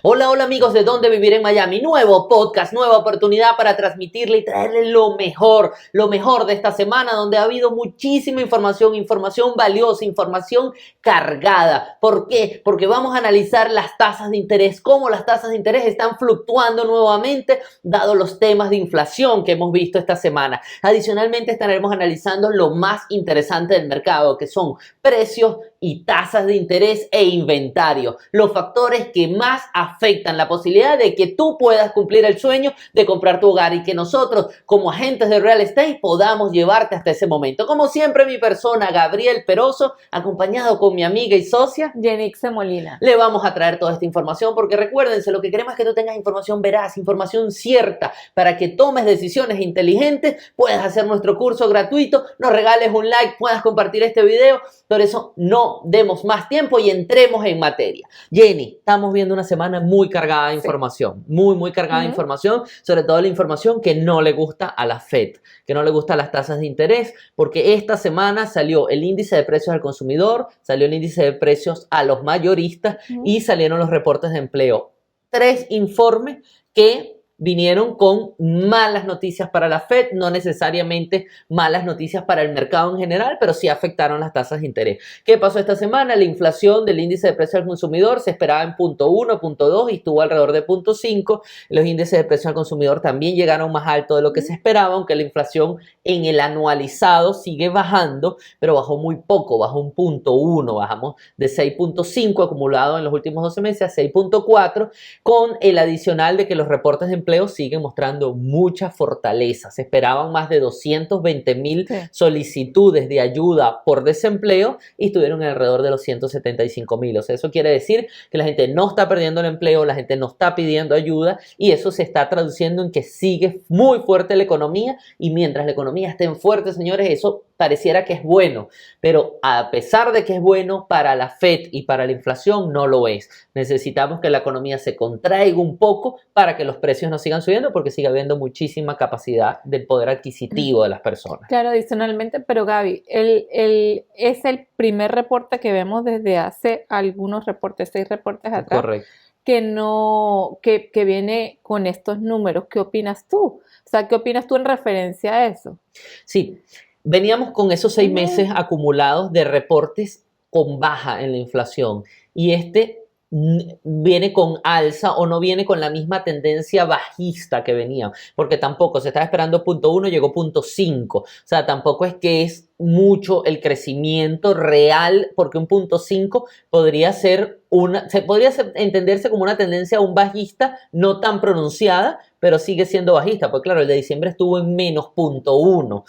Hola, hola amigos de Dónde Vivir en Miami, nuevo podcast, nueva oportunidad para transmitirle y traerle lo mejor de esta semana donde ha habido muchísima información, información valiosa, información cargada. ¿Por qué? Porque vamos a analizar las tasas de interés, cómo las tasas de interés están fluctuando nuevamente dado los temas de inflación que hemos visto esta semana. Adicionalmente estaremos analizando lo más interesante del mercado, que son precios y tasas de interés e inventario, los factores que más afectan la posibilidad de que tú puedas cumplir el sueño de comprar tu hogar y que nosotros como agentes de real estate podamos llevarte hasta ese momento. Como siempre, mi persona Gabriel Peroso, acompañado con mi amiga y socia Yenixe Molina. le vamos a traer toda esta información porque recuérdense, lo que queremos es que tú tengas información veraz, información cierta para que tomes decisiones inteligentes, puedas hacer nuestro curso gratuito, nos regales un like, puedas compartir este video. Por eso no demos más tiempo y entremos en materia. Jenny, estamos viendo una semana muy cargada de información, muy cargada de información, sobre todo la información que no le gusta a la Fed, que no le gusta a las tasas de interés, porque esta semana salió el índice de precios al consumidor, salió el índice de precios a los mayoristas y salieron los reportes de empleo. 3 informes que vinieron con malas noticias para la Fed, no necesariamente malas noticias para el mercado en general, pero sí afectaron las tasas de interés. ¿Qué pasó esta semana? La inflación del índice de precios al consumidor se esperaba en 0.1, 0.2 y estuvo alrededor de 0.5. Los índices de precios al consumidor también llegaron más alto de lo que se esperaba, aunque la inflación en el anualizado sigue bajando, pero bajó muy poco, bajó un 0.1, bajamos de 6.5 acumulado en los últimos 12 meses a 6.4, con el adicional de que los reportes de empleo siguen mostrando mucha fortaleza. Se esperaban más de 220,000 solicitudes de ayuda por desempleo y estuvieron alrededor de los 175,000. O sea, eso quiere decir que la gente no está perdiendo el empleo, la gente no está pidiendo ayuda y eso se está traduciendo en que sigue muy fuerte la economía y mientras la economía esté fuerte, señores, eso pareciera que es bueno, pero a pesar de que es bueno para la Fed y para la inflación, no lo es. Necesitamos que la economía se contraiga un poco para que los precios no sigan subiendo porque sigue habiendo muchísima capacidad del poder adquisitivo de las personas. Claro, adicionalmente, pero Gaby, es el primer reporte que vemos desde hace algunos reportes, 6 reportes atrás. Correcto. Que viene con estos números. ¿Qué opinas tú? O sea, ¿qué opinas tú en referencia a eso? Sí, veníamos con esos 6 meses acumulados de reportes con baja en la inflación y viene con alza o no viene con la misma tendencia bajista que venía, porque tampoco se estaba esperando 0.1, llegó 0.5, o sea, tampoco es que es mucho el crecimiento real, porque un 0.5 podría entenderse como una tendencia aún bajista, no tan pronunciada, pero sigue siendo bajista, porque claro, el de diciembre estuvo en menos 0.1.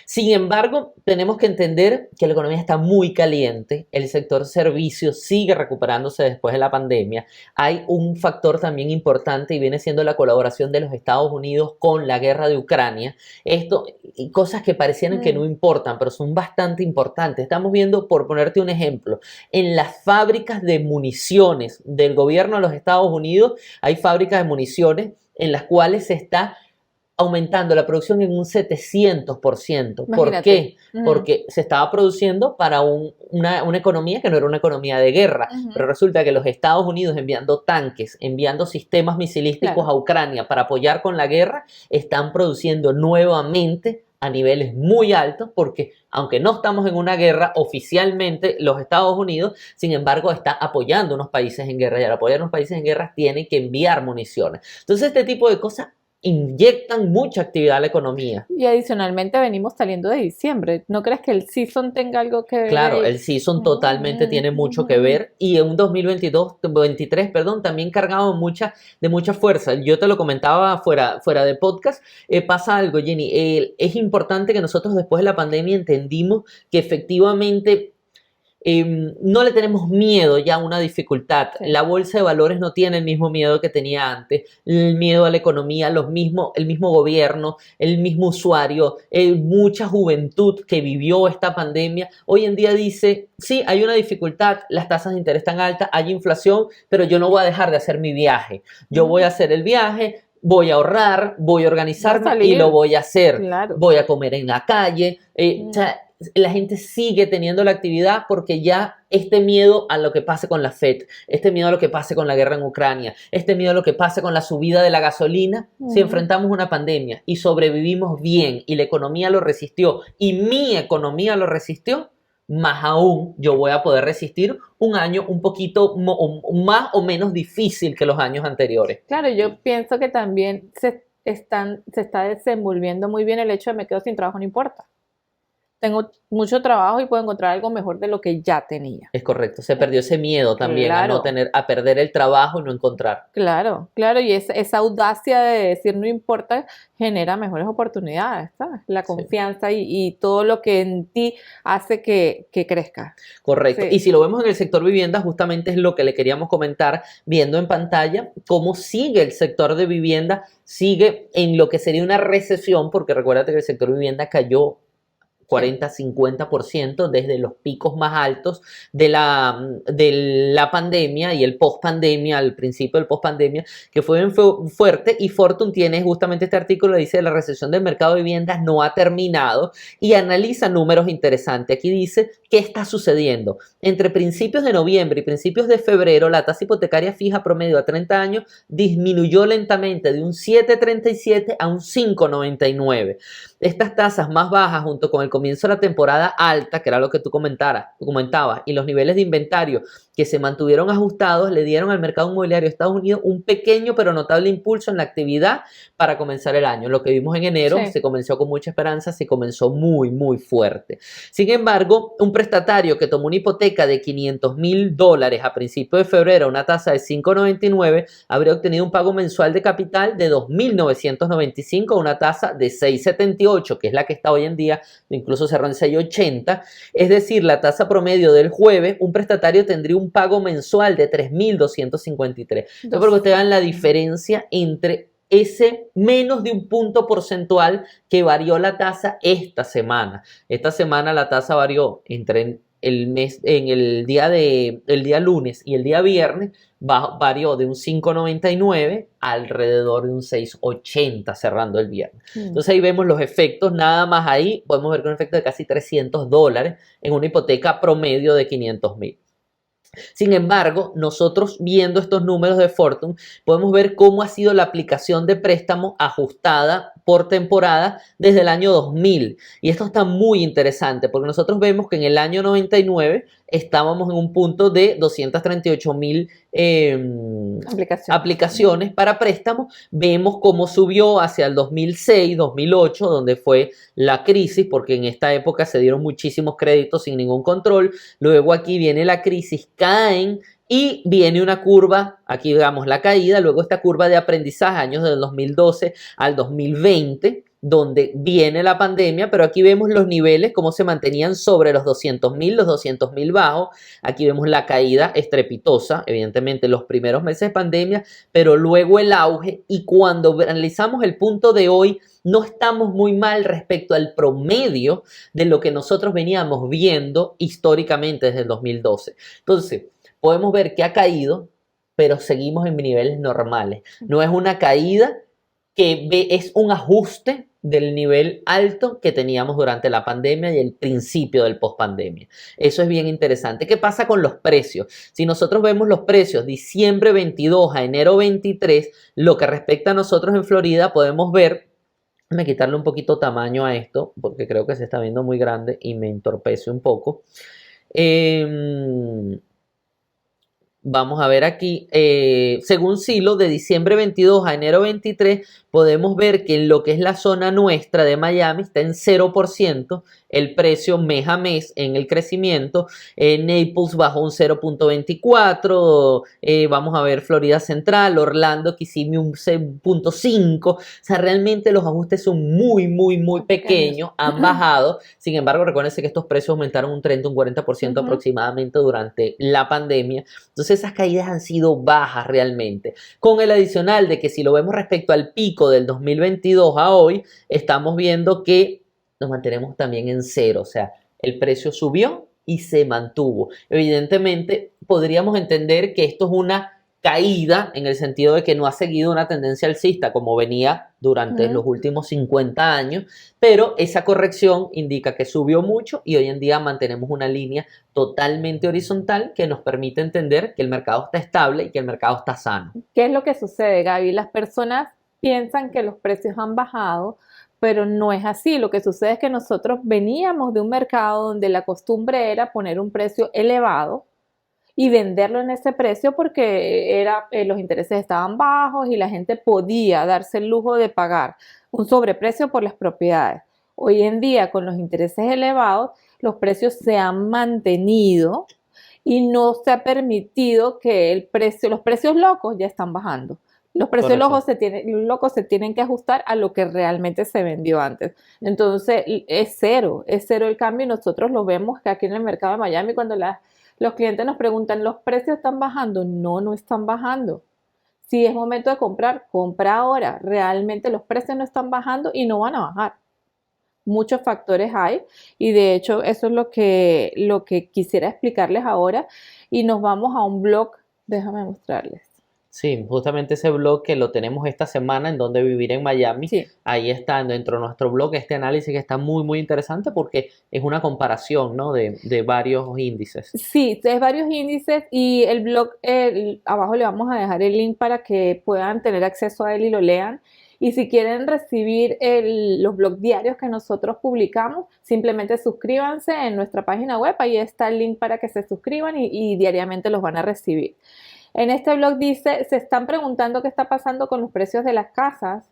Sin embargo, tenemos que entender que la economía está muy caliente, el sector servicios sigue recuperándose después de la pandemia, hay un factor también importante y viene siendo la colaboración de los Estados Unidos con la guerra de Ucrania, esto y cosas que parecieran que no importan, pero son bastante importantes. Estamos viendo, por ponerte un ejemplo, en las fábricas de municiones del gobierno de los Estados Unidos, hay fábricas de municiones en las cuales se está aumentando la producción en un 700%. ¿Por qué? Porque se estaba produciendo para una economía que no era una economía de guerra, pero resulta que los Estados Unidos enviando tanques, enviando sistemas misilísticos a Ucrania para apoyar con la guerra, están produciendo nuevamente a niveles muy altos porque aunque no estamos en una guerra oficialmente los Estados Unidos, sin embargo está apoyando a unos países en guerra y al apoyar a unos países en guerra tiene que enviar municiones. Entonces este tipo de cosas inyectan mucha actividad a la economía. Y adicionalmente venimos saliendo de diciembre. ¿No crees que el season tenga algo que ver? Claro, el season totalmente tiene mucho que ver y en un 2023, también cargado de mucha fuerza. Yo te lo comentaba fuera de podcast, pasa algo, Jenny, es importante que nosotros después de la pandemia entendimos que efectivamente no le tenemos miedo ya a una dificultad. La bolsa de valores no tiene el mismo miedo que tenía antes, el miedo a la economía, el mismo gobierno, el mismo usuario, mucha juventud que vivió esta pandemia. Hoy en día dice, sí, hay una dificultad, las tasas de interés están altas, hay inflación, pero yo no voy a dejar de hacer mi viaje. Yo voy a hacer el viaje, voy a ahorrar, voy a organizarme y lo voy a hacer. Claro. Voy a comer en la calle. O sea, la gente sigue teniendo la actividad porque ya este miedo a lo que pase con la Fed, este miedo a lo que pase con la guerra en Ucrania, este miedo a lo que pase con la subida de la gasolina, si enfrentamos una pandemia y sobrevivimos bien y la economía lo resistió y mi economía lo resistió, más aún yo voy a poder resistir un año un poquito más o menos difícil que los años anteriores. Claro, yo pienso que también se está desenvolviendo muy bien el hecho de me quedo sin trabajo, no importa. Tengo mucho trabajo y puedo encontrar algo mejor de lo que ya tenía. Es correcto, se perdió ese miedo también a no Claro. a perder el trabajo y no encontrar. Claro, claro, y esa audacia de decir no importa genera mejores oportunidades, ¿sabes? La Sí. confianza y todo lo que en ti hace que crezca. Correcto. Sí. Y si lo vemos en el sector vivienda, justamente es lo que le queríamos comentar, viendo en pantalla cómo sigue el sector de vivienda, sigue en lo que sería una recesión, porque recuérdate que el sector vivienda cayó 40-50% desde los picos más altos de la pandemia y el post-pandemia, al principio del post-pandemia, que fue fuerte, y Fortune tiene justamente este artículo, dice la recesión del mercado de viviendas no ha terminado y analiza números interesantes. Aquí dice qué está sucediendo. Entre principios de noviembre y principios de febrero, la tasa hipotecaria fija promedio a 30 años disminuyó lentamente de un 7,37 a un 5,99. Estas tasas más bajas junto con el comienzo de la temporada alta, que era lo que tú comentabas, y los niveles de inventario que se mantuvieron ajustados, le dieron al mercado inmobiliario de Estados Unidos un pequeño pero notable impulso en la actividad para comenzar el año. Lo que vimos en enero se comenzó con mucha esperanza, se comenzó muy, muy fuerte. Sin embargo, un prestatario que tomó una hipoteca de $500,000 a principios de febrero a una tasa de 5,99 habría obtenido un pago mensual de capital de $2,995 a una tasa de 6,78, que es la que está hoy en día, incluso cerró en 6,80. Es decir, la tasa promedio del jueves, un prestatario tendría un pago mensual de $3,253. Entonces, para que ustedes vean la diferencia entre ese menos de un punto porcentual que varió la tasa esta semana. Esta semana la tasa varió entre el día lunes y el día viernes, varió de un 5,99 alrededor de un 6,80 cerrando el viernes. Entonces ahí vemos los efectos, nada más ahí podemos ver que un efecto de casi $300 en una hipoteca promedio de 500,000. Sin embargo, nosotros viendo estos números de Fortune, podemos ver cómo ha sido la aplicación de préstamo ajustada por temporada desde el año 2000. Y esto está muy interesante porque nosotros vemos que en el año 99 estábamos en un punto de 238,000 aplicaciones para préstamos. Vemos cómo subió hacia el 2006, 2008, donde fue la crisis, porque en esta época se dieron muchísimos créditos sin ningún control. Luego aquí viene la crisis, caen y viene una curva, aquí digamos la caída, luego esta curva de aprendizaje, años del 2012 al 2020, donde viene la pandemia, pero aquí vemos los niveles, cómo se mantenían sobre los 200,000, los 200,000 bajos. Aquí vemos la caída estrepitosa, evidentemente los primeros meses de pandemia, pero luego el auge, y cuando analizamos el punto de hoy, no estamos muy mal respecto al promedio de lo que nosotros veníamos viendo históricamente desde el 2012. Entonces, podemos ver que ha caído, pero seguimos en niveles normales. No es una caída es un ajuste del nivel alto que teníamos durante la pandemia y el principio del post-pandemia. Eso es bien interesante. ¿Qué pasa con los precios? Si nosotros vemos los precios diciembre 22 a enero 23, lo que respecta a nosotros en Florida, podemos ver, déjame quitarle un poquito tamaño a esto, porque creo que se está viendo muy grande y me entorpece un poco. Vamos a ver aquí, según Zillow, de diciembre 22 a enero 23, podemos ver que en lo que es la zona nuestra de Miami está en 0%, el precio mes a mes en el crecimiento. Naples bajó un 0,24, vamos a ver Florida Central, Orlando, Kissimmee un 0,5. O sea, realmente los ajustes son muy, muy, muy pequeños, han bajado. Sin embargo, recuérdense que estos precios aumentaron un 30, un 40% aproximadamente durante la pandemia. Entonces esas caídas han sido bajas realmente. Con el adicional de que si lo vemos respecto al pico del 2022 a hoy, estamos viendo que nos mantenemos también en cero. O sea, el precio subió y se mantuvo. Evidentemente, podríamos entender que esto es una caída en el sentido de que no ha seguido una tendencia alcista como venía durante los últimos 50 años, pero esa corrección indica que subió mucho y hoy en día mantenemos una línea totalmente horizontal que nos permite entender que el mercado está estable y que el mercado está sano. ¿Qué es lo que sucede, Gaby? Las personas piensan que los precios han bajado, pero no es así. Lo que sucede es que nosotros veníamos de un mercado donde la costumbre era poner un precio elevado y venderlo en ese precio porque los intereses estaban bajos y la gente podía darse el lujo de pagar un sobreprecio por las propiedades. Hoy en día, con los intereses elevados, los precios se han mantenido y no se ha permitido que los precios locos ya están bajando. Los precios locos se tienen que ajustar a lo que realmente se vendió antes. Entonces, es cero el cambio y nosotros lo vemos que aquí en el mercado de Miami cuando los clientes nos preguntan, ¿los precios están bajando? No, no están bajando. Si es momento de comprar, compra ahora. Realmente los precios no están bajando y no van a bajar. Muchos factores hay y de hecho eso es lo que quisiera explicarles ahora y nos vamos a un blog, déjame mostrarles. Sí, justamente ese blog que lo tenemos esta semana en Dónde Vivir en Miami, Sí. Ahí está dentro de nuestro blog este análisis que está muy muy interesante porque es una comparación, ¿no? de varios índices. Sí, es varios índices y el blog, abajo le vamos a dejar el link para que puedan tener acceso a él y lo lean. Y si quieren recibir los blogs diarios que nosotros publicamos, simplemente suscríbanse en nuestra página web, ahí está el link para que se suscriban y diariamente los van a recibir. En este blog dice, se están preguntando qué está pasando con los precios de las casas.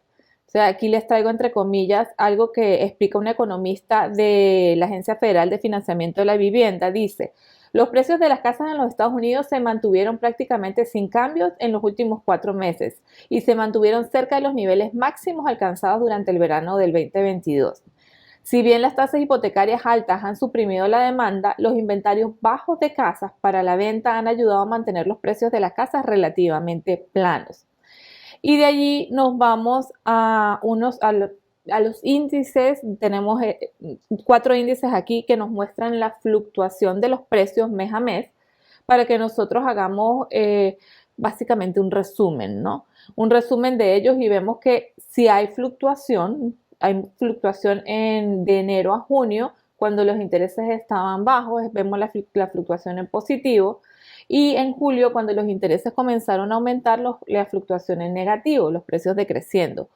O sea, aquí les traigo entre comillas algo que explica un economista de la Agencia Federal de Financiamiento de la Vivienda. Dice, los precios de las casas en los Estados Unidos se mantuvieron prácticamente sin cambios en los últimos 4 meses y se mantuvieron cerca de los niveles máximos alcanzados durante el verano del 2022. Si bien las tasas hipotecarias altas han suprimido la demanda, los inventarios bajos de casas para la venta han ayudado a mantener los precios de las casas relativamente planos. Y de allí nos vamos a los índices. Tenemos 4 índices aquí que nos muestran la fluctuación de los precios mes a mes para que nosotros hagamos básicamente un resumen, ¿no? Un resumen de ellos y vemos que si hay fluctuación de enero a junio, cuando los intereses estaban bajos, vemos la fluctuación en positivo, y en julio, cuando los intereses comenzaron a aumentar, la fluctuación en negativo, los precios decreciendo.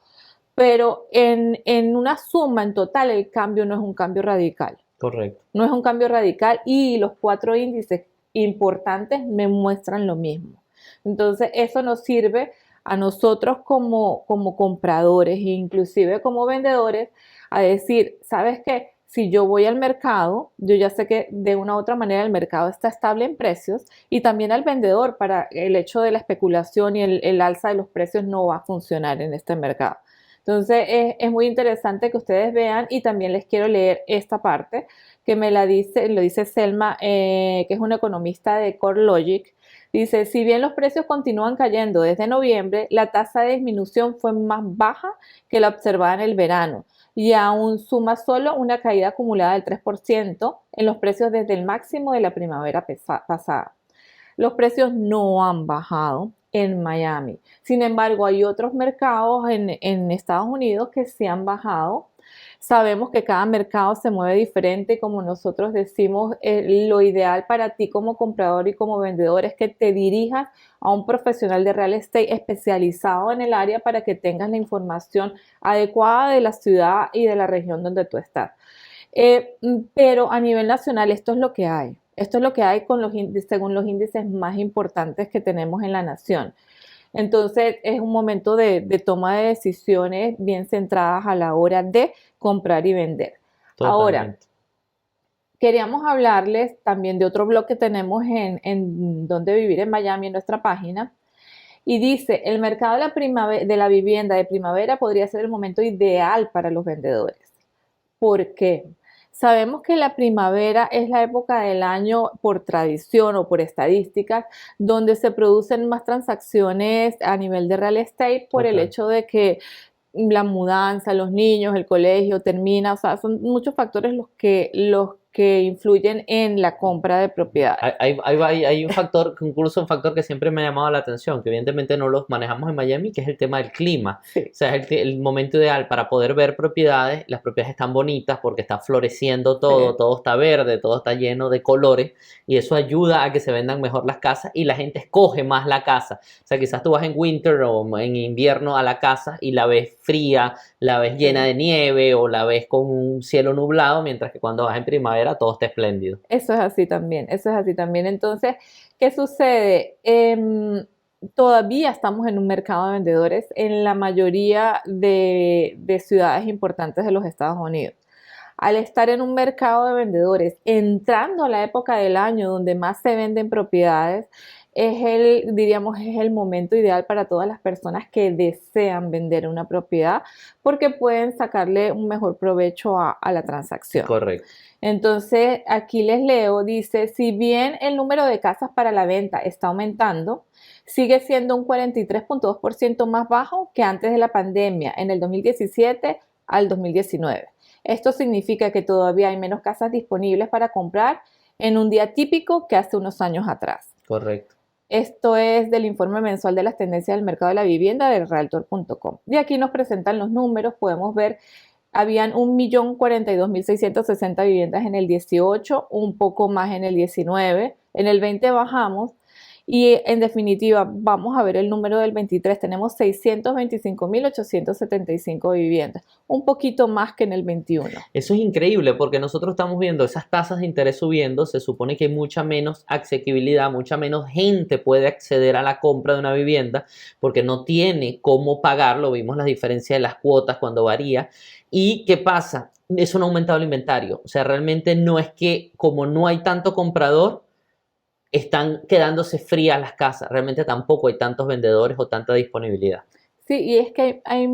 Pero en una suma, en total, el cambio no es un cambio radical. Correcto. No es un cambio radical y los 4 índices importantes me muestran lo mismo. Entonces, eso nos sirve a nosotros como compradores e inclusive como vendedores a decir, ¿sabes qué? Si yo voy al mercado, yo ya sé que de una u otra manera el mercado está estable en precios y también al vendedor para el hecho de la especulación y el alza de los precios no va a funcionar en este mercado. Entonces es muy interesante que ustedes vean y también les quiero leer esta parte que lo dice Selma, que es una economista de CoreLogic. Dice, si bien los precios continúan cayendo desde noviembre, la tasa de disminución fue más baja que la observada en el verano y aún suma solo una caída acumulada del 3% en los precios desde el máximo de la primavera pasada. Los precios no han bajado en Miami. Sin embargo, hay otros mercados en Estados Unidos que sí han bajado. Sabemos que cada mercado se mueve diferente, como nosotros decimos, lo ideal para ti como comprador y como vendedor es que te dirijas a un profesional de real estate especializado en el área para que tengas la información adecuada de la ciudad y de la región donde tú estás. Pero a nivel nacional esto es lo que hay. Esto es lo que hay según los índices más importantes que tenemos en la nación. Entonces es un momento de toma de decisiones bien centradas a la hora de comprar y vender. Totalmente. Ahora, queríamos hablarles también de otro blog que tenemos en Dónde Vivir en Miami, en nuestra página. Y dice, el mercado de la vivienda de primavera podría ser el momento ideal para los vendedores. ¿Por qué? Sabemos que la primavera es la época del año por tradición o por estadísticas donde se producen más transacciones a nivel de real estate por el hecho de que la mudanza, los niños, el colegio termina, o sea, son muchos factores los que influyen en la compra de propiedades. Hay un factor, incluso un factor que siempre me ha llamado la atención, que evidentemente no los manejamos en Miami, que es el tema del clima. Sí. O sea, es el momento ideal para poder ver propiedades. Las propiedades están bonitas porque está floreciendo todo, Sí. todo está verde, todo está lleno de colores y eso ayuda a que se vendan mejor las casas y la gente escoge más la casa. O sea, quizás tú vas en winter o en invierno a la casa y la ves fría, la ves llena de nieve o la ves con un cielo nublado, mientras que cuando vas en primavera todo está espléndido. Eso es así también, eso es así también. Entonces, ¿qué sucede? Todavía estamos en un mercado de vendedores en la mayoría de ciudades importantes de los Estados Unidos. Al estar en un mercado de vendedores, entrando a la época del año donde más se venden propiedades, diríamos, es el momento ideal para todas las personas que desean vender una propiedad porque pueden sacarle un mejor provecho a la transacción. Correcto. Entonces, aquí les leo, dice, si bien el número de casas para la venta está aumentando, sigue siendo un 43.2% más bajo que antes de la pandemia, en el 2017 al 2019. Esto significa que todavía hay menos casas disponibles para comprar en un día típico que hace unos años atrás. Correcto. Esto es del informe mensual de las tendencias del mercado de la vivienda del Realtor.com. Y aquí nos presentan los números, podemos ver, habían 1.042.660 viviendas en el 18, un poco más en el 19, en el 20 bajamos y en definitiva vamos a ver el número del 23, tenemos 625.875 viviendas, un poquito más que en el 21. Eso es increíble porque nosotros estamos viendo esas tasas de interés subiendo, se supone que hay mucha menos asequibilidad, mucha menos gente puede acceder a la compra de una vivienda porque no tiene cómo pagarlo, vimos la diferencia de las cuotas cuando varía. ¿Y qué pasa? Eso no ha aumentado el inventario, o sea, realmente no es que como no hay tanto comprador, están quedándose frías las casas. Realmente tampoco hay tantos vendedores o tanta disponibilidad. Sí, y es que hay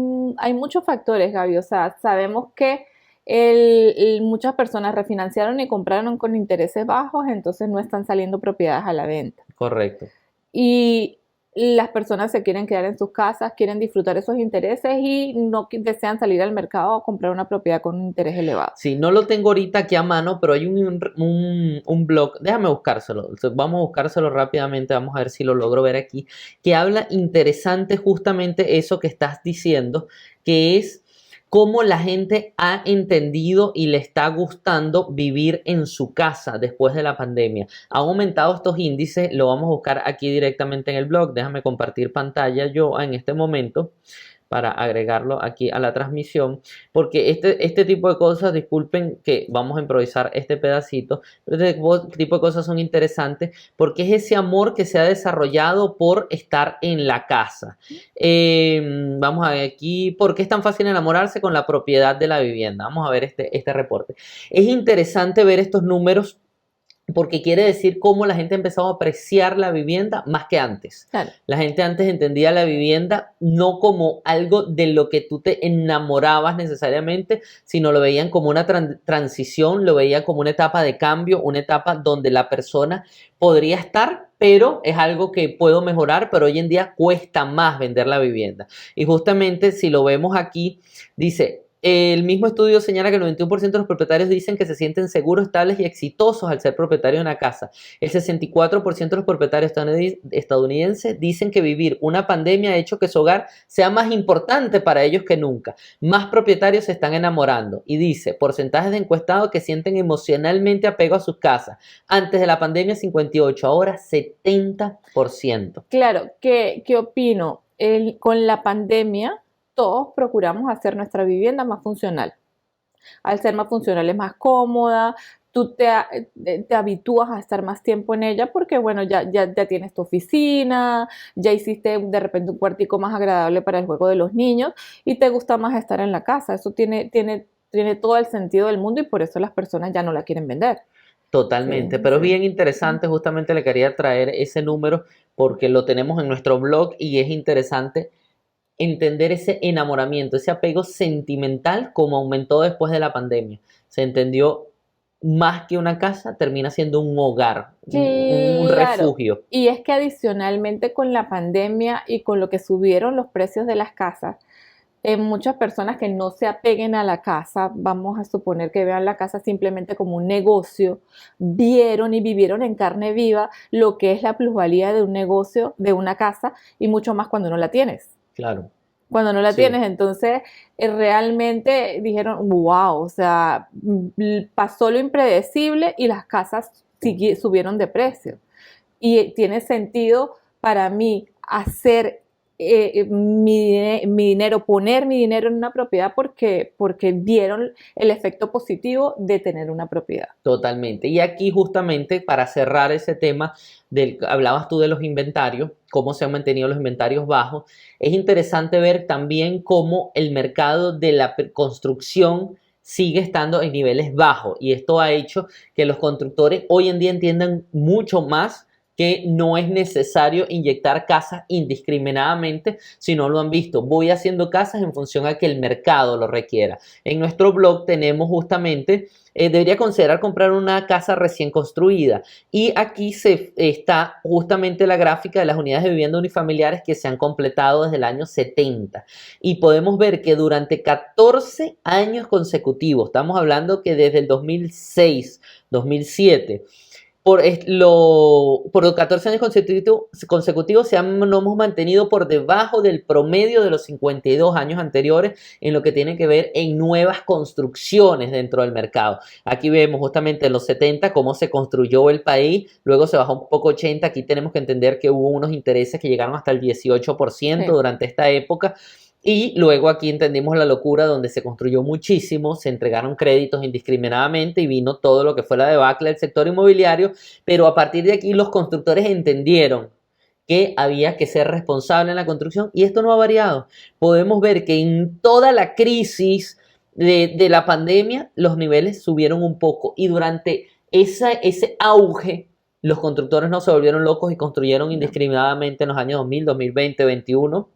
muchos factores, Gaby. O sea, sabemos que muchas personas refinanciaron y compraron con intereses bajos, entonces no están saliendo propiedades a la venta. Correcto. Y las personas se quieren quedar en sus casas, quieren disfrutar esos intereses y no desean salir al mercado a comprar una propiedad con un interés elevado. Sí, no lo tengo ahorita aquí a mano, pero hay un blog, déjame buscárselo, vamos a buscárselo rápidamente, vamos a ver si lo logro ver aquí, que habla interesante justamente eso que estás diciendo, que es cómo la gente ha entendido y le está gustando vivir en su casa después de la pandemia. Han aumentado estos índices, lo vamos a buscar aquí directamente en el blog. Déjame compartir pantalla yo en este momento para agregarlo aquí a la transmisión, porque este tipo de cosas, disculpen que vamos a improvisar este pedacito, pero este tipo de cosas son interesantes porque es ese amor que se ha desarrollado por estar en la casa. Vamos a ver aquí, ¿por qué es tan fácil enamorarse con la propiedad de la vivienda? Vamos a ver este reporte. Es interesante ver estos números porque quiere decir cómo la gente ha empezado a apreciar la vivienda más que antes. Claro. La gente antes entendía la vivienda no como algo de lo que tú te enamorabas necesariamente, sino lo veían como una transición, lo veían como una etapa de cambio, una etapa donde la persona podría estar, pero es algo que puedo mejorar, pero hoy en día cuesta más vender la vivienda. Y justamente si lo vemos aquí, dice... El mismo estudio señala que el 91% de los propietarios dicen que se sienten seguros, estables y exitosos al ser propietarios de una casa. El 64% de los propietarios estadounidenses dicen que vivir una pandemia ha hecho que su hogar sea más importante para ellos que nunca. Más propietarios se están enamorando. Y dice, porcentajes de encuestados que sienten emocionalmente apego a sus casas. Antes de la pandemia 58, ahora 70%. Claro, ¿qué opino? Con la pandemia todos procuramos hacer nuestra vivienda más funcional. Al ser más funcional es más cómoda, tú te habitúas a estar más tiempo en ella porque, bueno, ya tienes tu oficina, ya hiciste de repente un cuartico más agradable para el juego de los niños y te gusta más estar en la casa. Eso tiene todo el sentido del mundo y por eso las personas ya no la quieren vender. Totalmente, Sí, pero es sí. bien interesante, justamente le quería traer ese número porque lo tenemos en nuestro blog y es interesante entender ese enamoramiento, ese apego sentimental como aumentó después de la pandemia. Se entendió más que una casa, termina siendo un hogar, un Claro. refugio. Y es que adicionalmente con la pandemia y con lo que subieron los precios de las casas, muchas personas que no se apeguen a la casa, vamos a suponer que vean la casa simplemente como un negocio, vieron y vivieron en carne viva lo que es la plusvalía de un negocio, de una casa, y mucho más cuando no la tienes. Claro. Cuando no la Sí. tienes, entonces realmente dijeron, wow, o sea, pasó lo impredecible y las casas subieron de precio. Y tiene sentido para mí hacer mi dinero, poner mi dinero en una propiedad porque vieron el efecto positivo de tener una propiedad. Totalmente. Y aquí justamente para cerrar ese tema, hablabas tú de los inventarios, cómo se han mantenido los inventarios bajos. Es interesante ver también cómo el mercado de la construcción sigue estando en niveles bajos y esto ha hecho que los constructores hoy en día entiendan mucho más que no es necesario inyectar casas indiscriminadamente si no lo han visto. Voy haciendo casas en función a que el mercado lo requiera. En nuestro blog tenemos justamente, debería considerar comprar una casa recién construida. Y aquí está justamente la gráfica de las unidades de vivienda unifamiliares que se han completado desde el año 70. Y podemos ver que durante 14 años consecutivos, estamos hablando que desde el 2006, 2007, por los 14 años consecutivos nos hemos mantenido por debajo del promedio de los 52 años anteriores en lo que tiene que ver en nuevas construcciones dentro del mercado. Aquí vemos justamente en los 70 cómo se construyó el país, luego se bajó un poco 80, aquí tenemos que entender que hubo unos intereses que llegaron hasta el 18% durante esta época. Y luego aquí entendimos la locura donde se construyó muchísimo, se entregaron créditos indiscriminadamente y vino todo lo que fue la debacle del sector inmobiliario, pero a partir de aquí los constructores entendieron que había que ser responsable en la construcción y esto no ha variado. Podemos ver que en toda la crisis de la pandemia los niveles subieron un poco y durante ese auge los constructores no se volvieron locos y construyeron indiscriminadamente en los años 2000, 2020, 2021.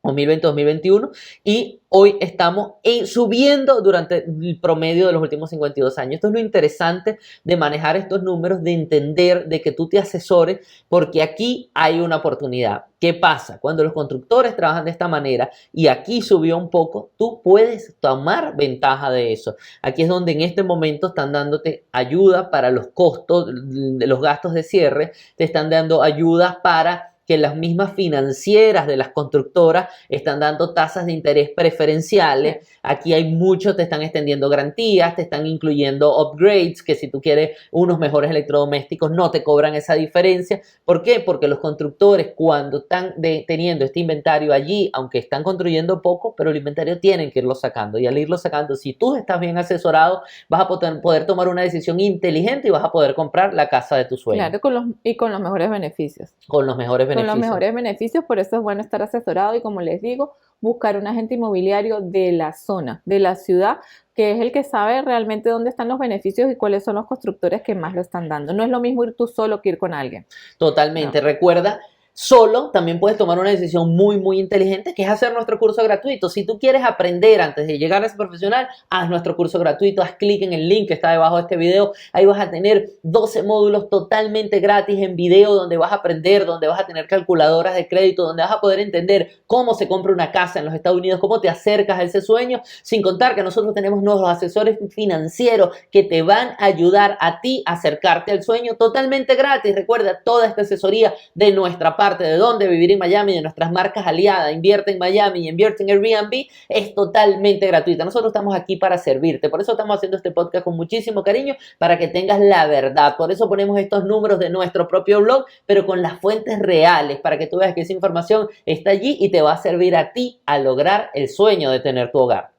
2020-2021 y hoy estamos subiendo durante el promedio de los últimos 52 años. Esto es lo interesante de manejar estos números, de entender, de que tú te asesores, porque aquí hay una oportunidad. ¿Qué pasa? Cuando los constructores trabajan de esta manera y aquí subió un poco, tú puedes tomar ventaja de eso. Aquí es donde en este momento están dándote ayuda para los costos, de los gastos de cierre, te están dando ayudas para que las mismas financieras de las constructoras están dando tasas de interés preferenciales. Sí. Aquí hay mucho, te están extendiendo garantías, te están incluyendo upgrades, que si tú quieres unos mejores electrodomésticos no te cobran esa diferencia. ¿Por qué? Porque los constructores cuando están teniendo este inventario allí, aunque están construyendo poco, pero el inventario tienen que irlo sacando. Y al irlo sacando, si tú estás bien asesorado, vas a poder tomar una decisión inteligente y vas a poder comprar la casa de tus sueños. Claro, con los mejores beneficios. Con los mejores beneficios. Con los mejores beneficios, por eso es bueno estar asesorado y como les digo, buscar un agente inmobiliario de la zona, de la ciudad, que es el que sabe realmente dónde están los beneficios y cuáles son los constructores que más lo están dando. No es lo mismo ir tú solo que ir con alguien. Totalmente. No. Recuerda, solo también puedes tomar una decisión muy, muy inteligente, que es hacer nuestro curso gratuito. Si tú quieres aprender antes de llegar a ese profesional, haz nuestro curso gratuito, haz clic en el link que está debajo de este video. Ahí vas a tener 12 módulos totalmente gratis en video donde vas a aprender, donde vas a tener calculadoras de crédito, donde vas a poder entender cómo se compra una casa en los Estados Unidos, cómo te acercas a ese sueño, sin contar que nosotros tenemos nuevos asesores financieros que te van a ayudar a ti a acercarte al sueño totalmente gratis. Recuerda, toda esta asesoría de nuestra parte, de dónde vivir en Miami, de nuestras marcas aliadas, Invierte en Miami y Invierte en Airbnb, es totalmente gratuita. Nosotros estamos aquí para servirte, por eso estamos haciendo este podcast con muchísimo cariño, para que tengas la verdad. Por eso ponemos estos números de nuestro propio blog, pero con las fuentes reales, para que tú veas que esa información está allí y te va a servir a ti a lograr el sueño de tener tu hogar.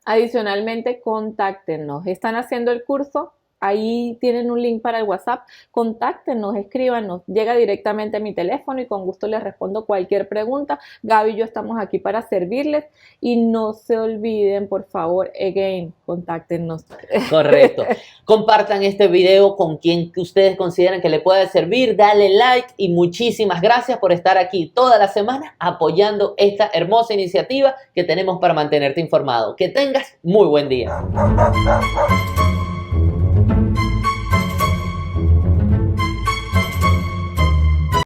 Adicionalmente, contáctenos. ¿Están haciendo el curso? Ahí tienen un link para el WhatsApp, contáctenos, escríbanos, llega directamente a mi teléfono y con gusto les respondo cualquier pregunta. Gaby y yo estamos aquí para servirles y no se olviden, por favor, contáctenos. Correcto. Compartan este video con quien ustedes consideren que le pueda servir, dale like y muchísimas gracias por estar aquí toda la semana apoyando esta hermosa iniciativa que tenemos para mantenerte informado. Que tengas muy buen día.